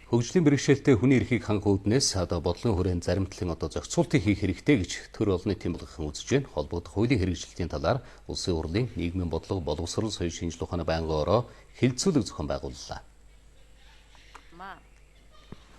Хөгжлийн бэрхшээлтэй хүний эрхийг хангах үүднээс бодлогын хүрээнд заримтлан зохицуултыг хийх хэрэгтэй гэж төр олон нийтийн болгохон үзэж байна. Холбогдох хуулийн хэрэгжилтийн талаар улсын хурлын нийгмийн бодлого боловсрол соёл шинжилгээ ухааны байнгын ороо хэлэлцүүлэг зохион байгууллаа.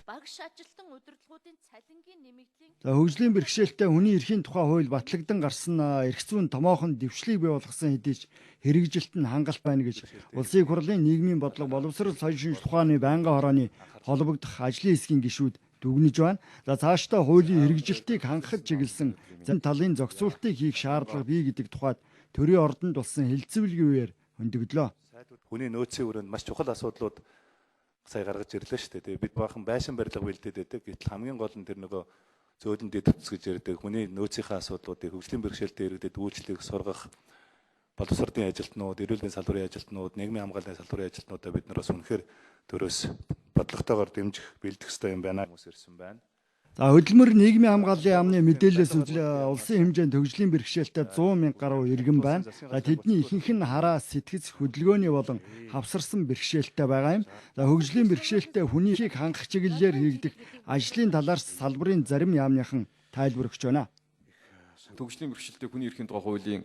Багш ажилтан удирдлагуудын цалингийн нэмэгдлийн хөгжлийн бэрхшээлтэй хүний эрхийн тухай хууль батлагдсан гарсан эрх зүйн томоохон дэвшлийг бий болгосон хэдий ч хэрэгжилт нь хангалт байна гэж улсын хурлын нийгмийн бодлого боловсрол соёл шинжилгээ ухааны байнгын хорооны холбогдох ажлын хэсгийн гишүүд дүгнэж байна. Цаашдаа хуулийн хэрэгжилтийг хангахад чиглэсэн зарим талын зохицуултыг хийх шаардлага бий гэдэг тухайд төрийн ордонд болсон хэлэлцүүлгийн үеэр хөндөгдлөө. Хүний нөөцийн өрөөнд маш чухал асуудлууд сая гаргаж ирлээ шүү дээ. Бид баахан байшин барилга бэлдээд байдаг. Гэтэл хамгийн гол нь тэр нөгөө зөөлөн дэд утас гэж ярьдаг. Хүний нөөцийн асуудлуудыг хөгжлийн бэрхшээлтэй иргэдэд үйлчлэх, сургах, боловсролын ажилтнууд, эрүүл мэндийн салбарын ажилтнууд, нийгмийн хамгааллын салбарын ажилтнуудаа бид нараас үнэхээр төрөөс бодлоготойгоор дэмжих, бэлдэх ёстой юм байна. Хүмүүс ирсэн байна. Хөдөлмөр нийгмийн хамгааллын яамны мэдээлэлээс улсын хэмжээнд хөгжлийн бэрхшээлтэй 100,000 гаруй иргэн байна. Тэдний ихэнх нь хараа, сэтгэц, хөдөлгөөний болон хавсарсан бэрхшээлтэй байгаа юм. Хөгжлийн бэрхшээлтэй хүний эрхийг хангах чиглэлээр хийгдэх ажлын талаар салбарын зарим яамныхан тайлбар өгч байна. Хөгжлийн бэрхшээлтэй хүний эрхийн тухай хуулийн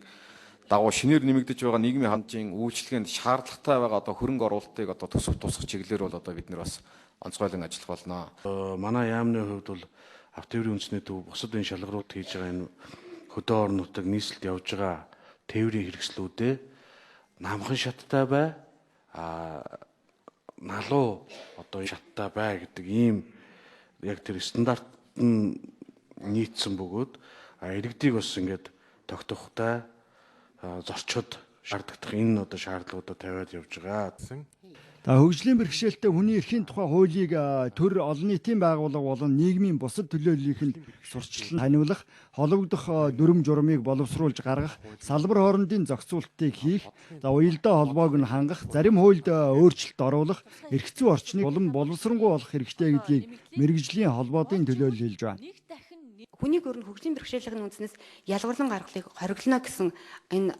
дагуу шинээр нэмэгдэж байгаа нийгмийн хамжийн үйлчлэгээнд шаардлагатай байгаа хөрөнгө оруулалтыг тусах чиглэлээр бол бид нар бас онцгойлон ажиллах болно. Манай яамны хувьд бол авто тээврийн үндэсний төв бусад энэ шалгаруулалт хийж байгаа энэ хөдөө орон нутаг нийслэлд явж байгаа тээврийн хэрэгслүүдээ намхан шаттай бай, налуу шаттай бай гэдэг ийм яг тэр стандарт нь нийцсэн бөгөөд иргэдийг бас ингээд тогтоохтой зорчод шаардлагатай энэ шаардлагуудаа тавиад явж байгаа. Хөгжлийн бэрхшээлтэй хүний эрхийн тухай хуулийг төр олон нийтийн байгууллага болон нийгмийн бусад төлөөллийнхэнд сурчлан таниулах, холбогдох дүрм журмыг боловсруулж гаргах, салбар хоорондын зохицуултыг хийх, уялдаа холбоог нь хангах, зарим хуульд өөрчлөлт оруулах, эрх зүй орчныг улам боловсронгуй болох хэрэгтэй гэдгийг мэргэжлийн холбоодын төлөөлөл хэлж байна. Хүнийг өөр нь хөгжлийн бэрхшээлийн үндснээс ялгарлан гаргалыг хориглоно гэсэн энэ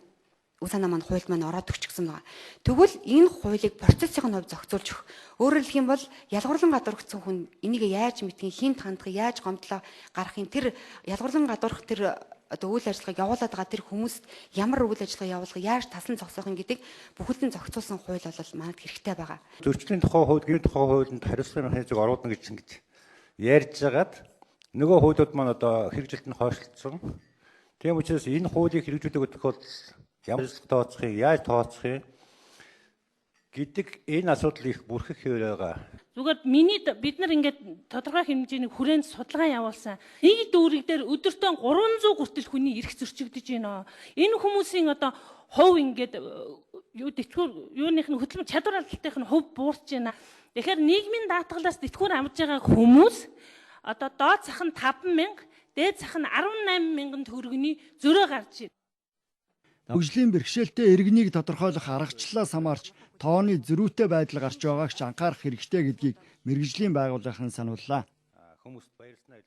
үе санаа маань хуульд маань ороод өгчихсөн байгаа. Тэгвэл энэ хуулийг процессын хувьд зохицуулж өгөх. Өөрөөр хэлэх юм бол ялгарлан гадуурхсан хүн энийг яаж мэдхийн, хинт хандах, яаж гомдлоо гарахын тэр ялгарлан гадуурх тэр үйл ажиллагааг явуулаад байгаа тэр хүмүүст ямар үйл ажиллагаа явуулах, яаж тасан зогсоохын гэдэг бүхэлдэн зохицуулсан хууль бол манад хэрэгтэй байгаа. Зөрчлийн тухай хууль, гэрийн тухай хуулинд хариуцлагын хязгаар оруулна гэж ярьж байгаад нөгөө хуулиуд маань хэрэгжилт нь хойшлцсон. Тийм учраас энэ хуулийг хэрэгжүүлэх тохиолдолд ямар тооцох юм, яаж тооцох юм гэдэг энэ асуудал их бүрхэх байгаа. Зүгээр бид нар ингээд тодорхой хэмжээний хүрээнд судалгаа явуулсан. Нэг дүүрэг дээр өдөртөө 300 хүртэл хүний эрх зөрчигдөж байна. Энэ хүмүүсийн хувь ингээд юуных нь хөдөлмөр чадвар алдалтынх нь хувь буурч байна. Тэгэхээр нийгмийн даатгалаас тэтгэвэр амж байгаа хүмүүс доод цах нь 5,000, дээд цах нь 18,000 төгрөгийн зөрөө гарч байна. Хөгжлийн бэрхшээлтэй иргэнийг тодорхойлох аргачлалаас хамаарч тооны зөрүүтэй байдал гарч байгааг ч анхаарах хэрэгтэй гэдгийг мэргэжлийн байгууллагын санууллаа. Хүмүүст баярлсан